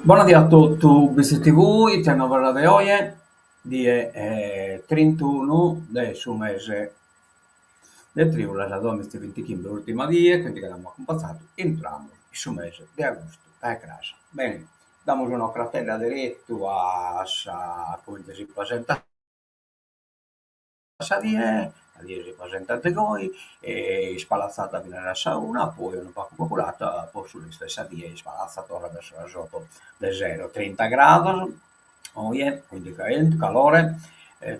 Buonasera a tutti, BCTV, c'è una nuova di oggi, di 31 del suo mese del Triula, la donna questi 25 l'ultima dia, quindi che abbiamo passato, entriamo in su mese di agosto, a casa. Bene, diamo una cratera diretto a come si presenta a dire ripresentate voi, e spalazzata fino alla sauna, poi un po' popolata, poi sulla stessa via spalazzata verso la sotto del 0, 30 gradi, quindi calore,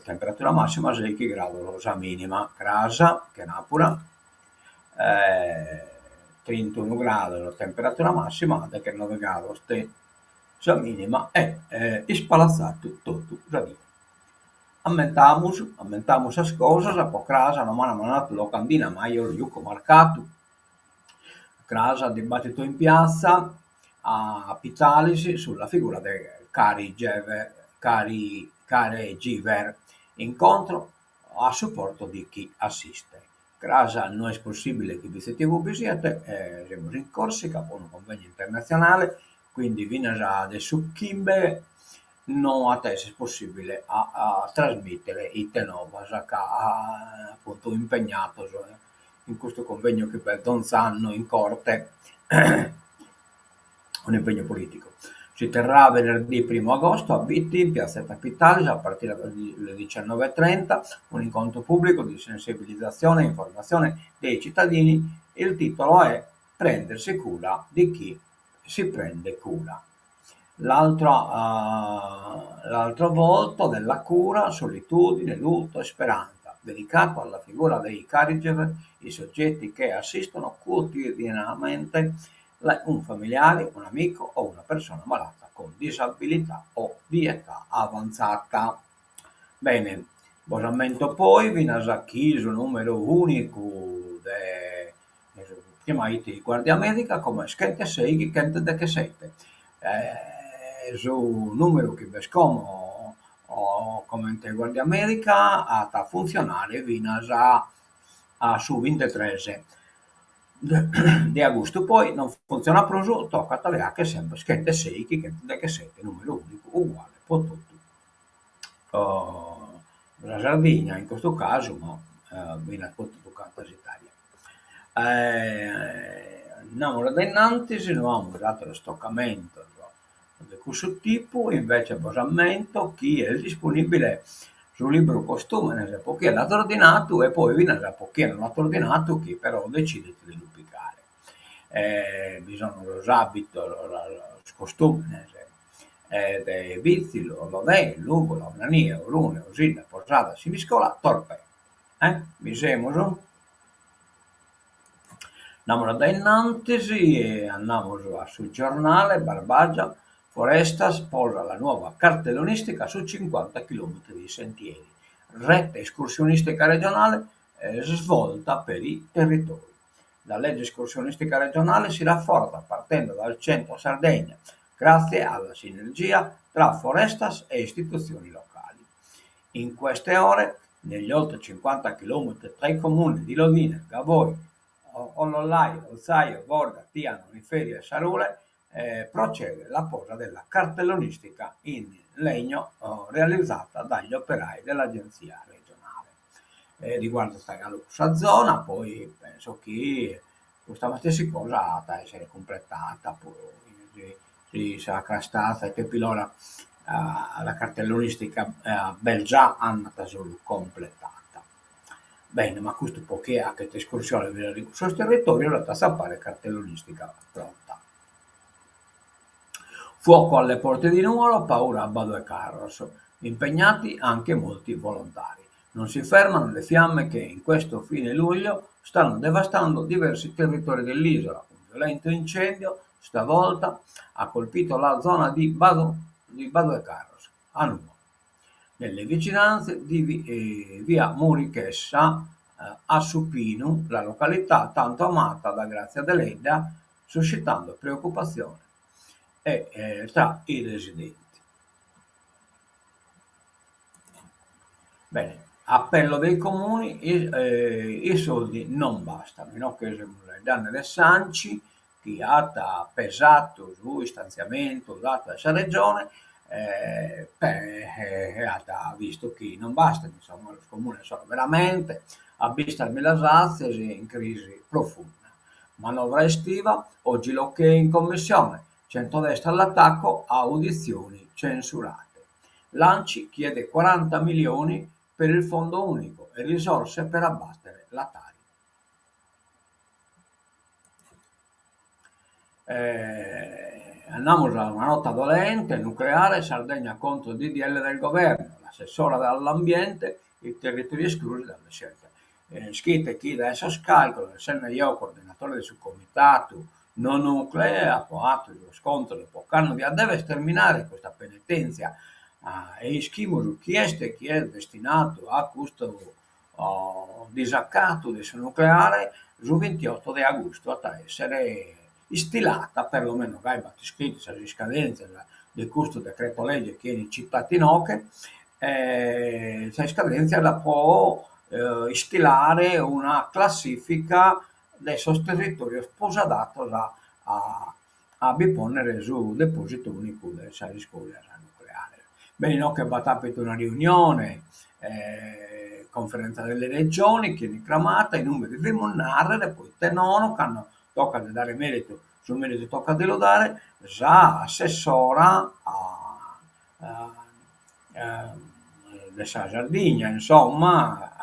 temperatura massima 6 gradi, rosa minima, Crasa, che Napoli, 31 gradi la temperatura massima, che 9 gradi, la minima, e spalazzato tutto, già via. Aumentamos as cousas, a po Crasa no mano a mano lo cambina maior iuco marcato. Crasa dibattito in piazza a Pitalisi sulla figura di Caregiver, incontro a supporto di chi assiste. Crasa non è possibile che vi siete siamo in Corsica con un convegno internazionale, quindi viene già adesso Kimbe non adesso è possibile a trasmettere i tenovas appunto impegnato in questo convegno che per Donzanno in corte un impegno politico. Si terrà venerdì 1 agosto a Bitti, in Piazza Capitale, a partire dalle 19.30, un incontro pubblico di sensibilizzazione e informazione dei cittadini. Il titolo è Prendersi cura di chi si prende cura. L'altro volto della cura, solitudine, lutto e speranza, dedicato alla figura dei caregiver, i soggetti che assistono quotidianamente un familiare, un amico o una persona malata con disabilità o di età avanzata. Bene, Bosamento poi viene chiuso numero unico chiamati guardia medica come schente 6 che siete. Su numero che bescomo o come guardia medica a funzionare viene a su 23 di agosto. Poi non funziona più, tocca tagliare che sempre schente 6 che 7 numero unico uguale per tutti. La Sardegna in questo caso, ma viene toccata l'Italia. Andiamo da innanzi, se non abbiamo dato lo stoccamento di questo tipo, invece basamento chi è disponibile sul libro costume, nel senso che è l'ha ordinato e poi viene da pochi non l'ha ordinato chi però decide di duplicare. Bisogna lo abito, lo costume, nel senso de vizi, l'odè, l'ugo, l'onania, l'une, usina, posata, siniscola, torpe. Mi sembra? Andiamo da innanzi e andiamo sul giornale Barbagia Foresta sposa la nuova cartellonistica su 50 km di sentieri. Rete escursionistica regionale svolta per i territori. La legge escursionistica regionale si rafforza partendo dal centro Sardegna grazie alla sinergia tra Forestas e istituzioni locali. In queste ore, negli oltre 50 km tra i comuni di Lodina, Gavoi, Olollai, Olzaio, Borda, Tiano, Niferia e Sarule, procede la posa della cartellonistica in legno realizzata dagli operai dell'agenzia regionale. Riguarda questa zona, poi penso che questa stessa cosa da essere completata, poi si sarà stata e che pilora la cartellonistica già andata solo completata. Bene, ma questo poiché a questa escursione viene ricorso al territorio, la tassa appare cartellonistica pronta. Fuoco alle porte di Nuoro, paura a Bado e Carros, impegnati anche molti volontari. Non si fermano le fiamme che in questo fine luglio stanno devastando diversi territori dell'isola. Un violento incendio stavolta ha colpito la zona di Bado e Carros, a Nuoro. Nelle vicinanze di via Murichessa a Supino, la località tanto amata da Grazia Deledda, suscitando preoccupazione tra i residenti. Bene, appello dei comuni, i soldi non bastano, no? Che le danne del Sanci chi ha pesato su stanziamento dato da questa regione, ha visto che non basta, insomma, il comune sono veramente a vista Milasazzi in crisi profonda. Manovra estiva, oggi l'ok in commissione, centrodestra all'attacco, audizioni censurate. L'ANCI chiede 40 milioni per il fondo unico e risorse per abbattere la Tari. Andiamo a una nota dolente, nucleare, Sardegna contro il DDL del governo, l'assessora dall'ambiente, i territori esclusi dalle scelte. Scritte chi adesso scalcola, essendo io coordinatore del subcomitato non nucleare, approvato lo scontro dopo anno di deve sterminare questa penitenza e schimo su chi è destinato a questo disaccato del nucleare su 28 di agosto a essere istilata perlomeno Gaiba iscritti alle scadenze del questo decreto legge che è citato in oche c'è scadenza la può istilare una classifica dei sostenitori sposadato a biponere su deposito unico del scuola nucleare. Bene, no, che va tapito una riunione conferenza delle regioni che è cramata i numeri di Monnarre poi Tenono che hanno tocca di dare merito, sul merito tocca di lodare, già assessora della Sardegna, insomma,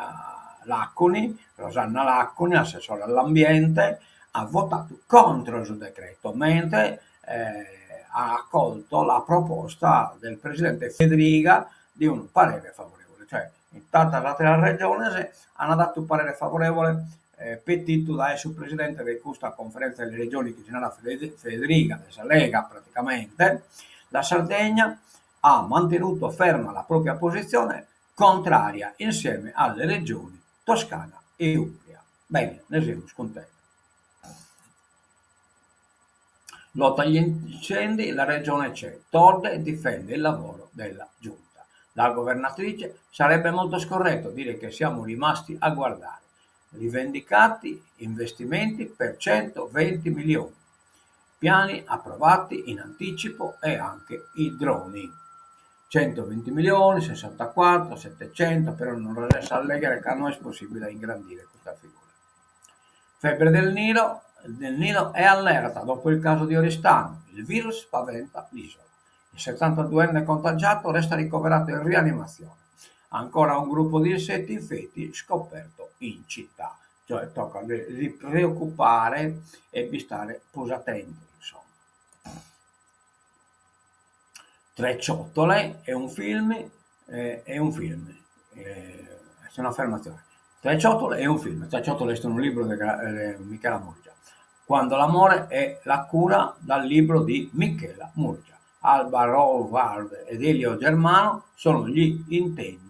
Lacconi, Rosanna Lacconi, assessore all'ambiente, ha votato contro il decreto, mentre ha accolto la proposta del presidente Federica di un parere favorevole, cioè in tutta la regione hanno dato un parere favorevole petito da esso presidente di questa conferenza delle regioni che c'era Federica della Lega praticamente, la Sardegna ha mantenuto ferma la propria posizione contraria insieme alle regioni Toscana e Umbria. Bene, ne siamo contenti. Lotta agli incendi, la regione c'è, torde e difende il lavoro della giunta. La governatrice sarebbe molto scorretto dire che siamo rimasti a guardare. Rivendicati investimenti per 120 milioni, piani approvati in anticipo e anche i droni. 120 milioni, 64, 700, però non riesce a leggere che non è possibile ingrandire questa figura. Febbre del Nilo è allerta dopo il caso di Oristano, il virus spaventa l'isola. Il 72enne contagiato resta ricoverato in rianimazione. Ancora un gruppo di insetti infetti scoperto in città. Cioè tocca di preoccupare e di stare attenti, insomma. Tre ciotole è un film, è un'affermazione. Tre ciotole è un film, Tre ciotole è un libro di Michela Murgia. Quando l'amore è la cura, dal libro di Michela Murgia. Alba Rovard ed Elio Germano sono gli intensi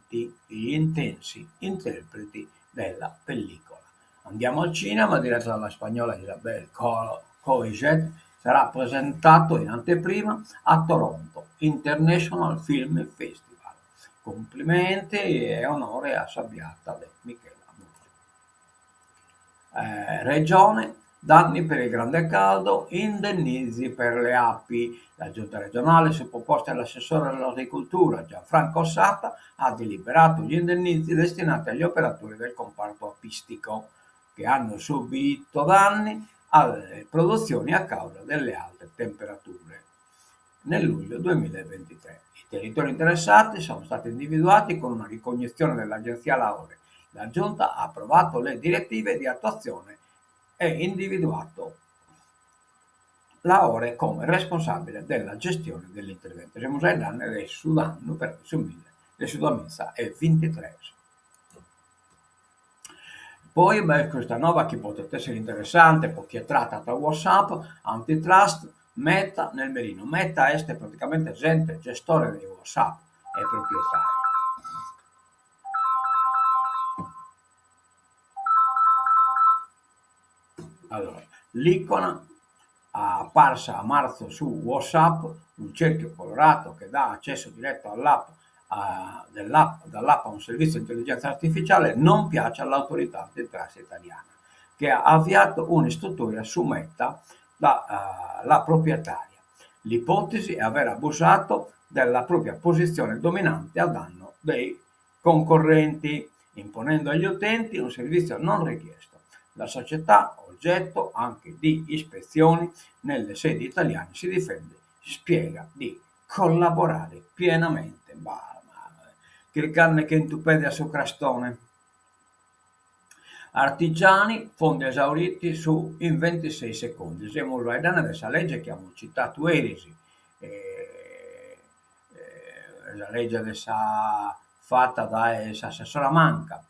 interpreti della pellicola. Andiamo al cinema, diretto dalla spagnola Isabel Coixet, sarà presentato in anteprima a Toronto International Film Festival. Complimenti e onore a Sabbiata di Michela Murgia. Regione, danni per il grande caldo, indennizi per le api. La giunta regionale, su proposta dell'assessore all'agricoltura Gianfranco Ossata, ha deliberato gli indennizi destinati agli operatori del comparto apistico che hanno subito danni alle produzioni a causa delle alte temperature nel luglio 2023. I territori interessati sono stati individuati con una ricognizione dell'agenzia Laore. La Giunta ha approvato le direttive di attuazione e individuato Laore come responsabile della gestione dell'intervento. Siamo già in anni del Sudano per le Sudamessa e 23. Poi questa nuova che potrebbe essere interessante perché è tratta da WhatsApp, antitrust, Meta nel merino. Meta è praticamente gente gestore di WhatsApp e proprietario. Allora, l'icona apparsa a marzo su WhatsApp, un cerchio colorato che dà accesso diretto all'app dall'app a un servizio di intelligenza artificiale, non piace all'autorità antitrust italiana, che ha avviato un'istruttoria su Meta la proprietaria. L'ipotesi è aver abusato della propria posizione dominante a danno dei concorrenti, imponendo agli utenti un servizio non richiesto. La società, oggetto anche di ispezioni nelle sedi italiane, si difende, spiega di collaborare pienamente. Che carne che intupedia su crastone. Artigiani, fondi esauriti in 26 secondi. Siamo ai danni della legge che abbiamo citato ieri, la legge adesso fatta da assessora Manca.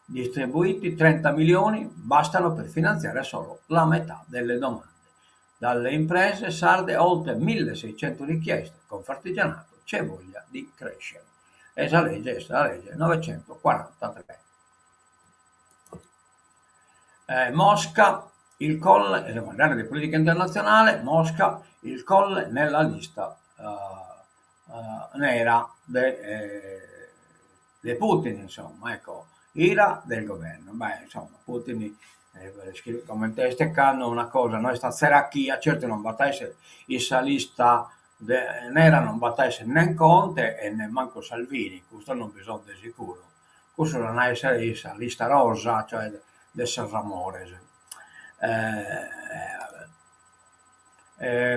Distribuiti 30 milioni bastano per finanziare solo la metà delle domande. Dalle imprese sarde oltre 1600 richieste, con Fartigianato c'è voglia di crescere. Esa legge è la legge 943. Mosca, il Colle, guardare di politica internazionale, Mosca, il Colle nella lista nera di Putin, insomma, ecco, ira del governo. Beh, insomma, Putin come teste hanno una cosa, noi sta serachia, certo non battasse questa lista nera, non battasse né Conte e né manco Salvini, questo non bisogna di sicuro. Questo non è questa lista rosa, cioè de Serramores.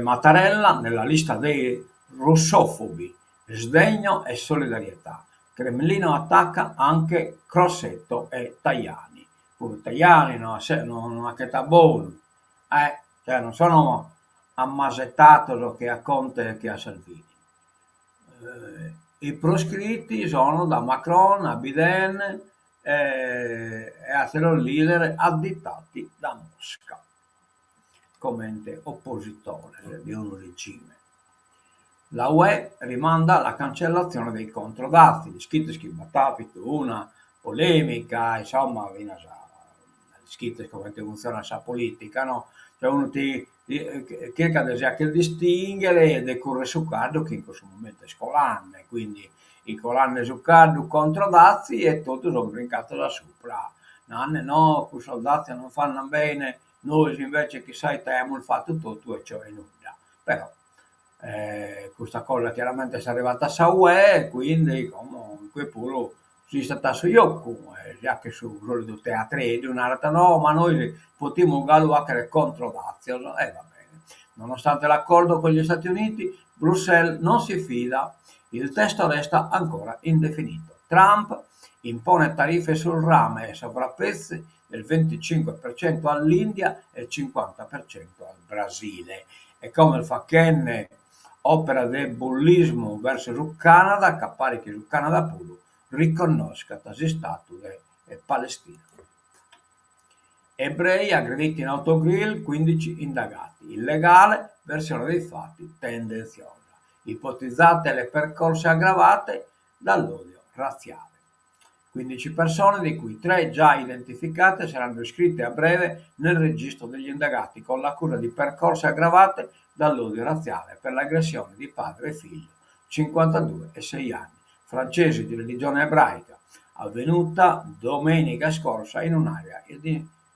Mattarella nella lista dei russofobi, sdegno e solidarietà. Cremlino attacca anche Crosetto e Tajani. Pure Tajani non ha che buono, cioè non sono ammasettato che a Conte e che a Salvini. I proscritti sono da Macron a Biden e altri leader additati da Mosca come ente oppositore di un regime. La UE rimanda la cancellazione dei controdazi, gli schitti battapito, una polemica, insomma, schitti come funziona la politica, no? Cioè uno cerca di distinguere e decorre su cardo che in questo momento è scolanne, quindi i colanne su cardo contro dazi e tutto sono brincato da sopra. No, quei soldati non fanno bene, noi invece che sai abbiamo il fatto tutto e ciò è nulla. Però questa cosa chiaramente è arrivata a UE, quindi comunque pure si sta su Yoko, già che su solito teatri di un'altra no, ma noi potremmo galluare contro Lazio, va bene. Nonostante l'accordo con gli Stati Uniti, Bruxelles non si fida, il testo resta ancora indefinito. Trump impone tariffe sul rame e sovrapprezzi del 25% all'India e il 50% al Brasile. E come il Facchenne opera del bullismo verso il Canada, che pare che il Canada pure riconosca tale status e Palestina. Ebrei aggrediti in autogrill, 15 indagati. Illegale, versione dei fatti tendenziosa. Ipotizzate le percorse aggravate dall'odio razziale. 15 persone, di cui 3 già identificate, saranno iscritte a breve nel registro degli indagati con l'accusa di percorse aggravate dall'odio razziale per l'aggressione di padre e figlio, 52 e 6 anni, francesi di religione ebraica, avvenuta domenica scorsa in un'area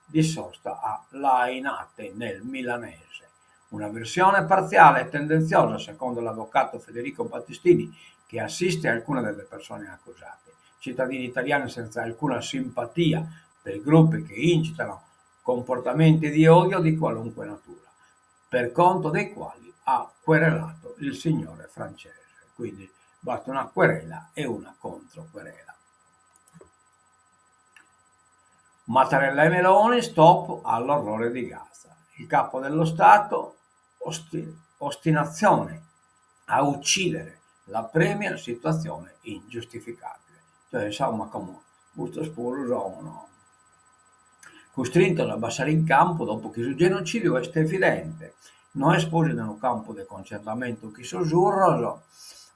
di sosta a Lainate, nel milanese. Una versione parziale e tendenziosa, secondo l'avvocato Federico Battistini, che assiste alcune delle persone accusate. Cittadini italiani senza alcuna simpatia per gruppi che incitano comportamenti di odio di qualunque natura, per conto dei quali ha querelato il signore francese. Quindi basta una querela e una controquerela. Mattarella e Meloni, stop all'orrore di Gaza. Il capo dello Stato, ostinazione a uccidere la premia, situazione ingiustificabile. Cioè, insomma, come questo spuro sono costretto ad abbassare in campo dopo che il genocidio è evidente. Non espose in un campo di concentramento che sussurra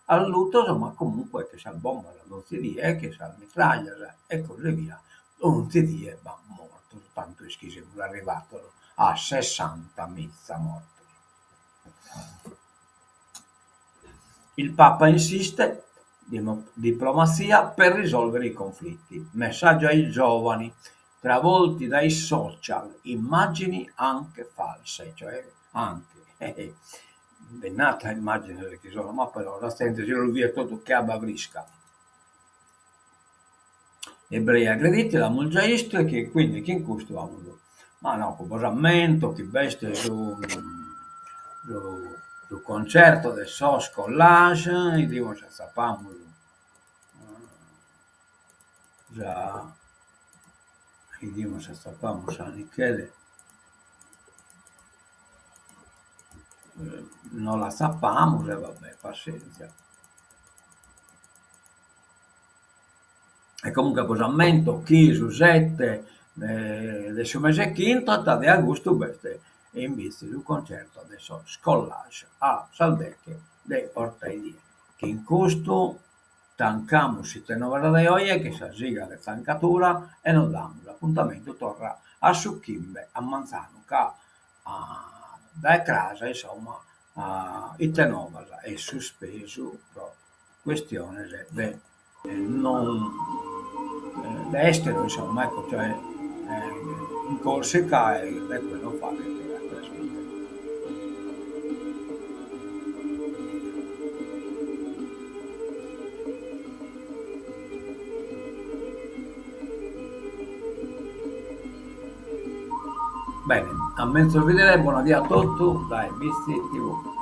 al lutto, ma comunque che si bomba la dozzeria, che si mitraglia e così via. Dozzeria va morto, tanto è che è arrivato a 60 mezza morto. Il Papa insiste, diplomazia per risolvere i conflitti. Messaggio ai giovani. travolti dai social, immagini anche false, cioè anche, bennata immagine perché sono, ma però la stente se lo via tutto che abavrisca. Ebrei aggrediti la mulgiaista che quindi chi in questo ha avuto, ma no, comportamento, chi veste su concerto del SOS Collage, e dico, ci sappiamo, già, e dico, ci sappiamo, San Michele, non la sappiamo, e vabbè, pazienza. E comunque posamento chi su 7 del mese quinto di agosto veste e invece il concerto adesso scollage a Saldecche de Ortei che in costo tancamos si novela de hoy che si siga de zancatura e non damos l'appuntamento torna a Succimbe a Manzano che da casa insomma il Tenovas è sospeso per questione non l'estero, insomma, ecco, cioè in Corsica e quello fa che la trasmette. Bene, a mezzo vedere, buona via a tutti, dai, visti TV.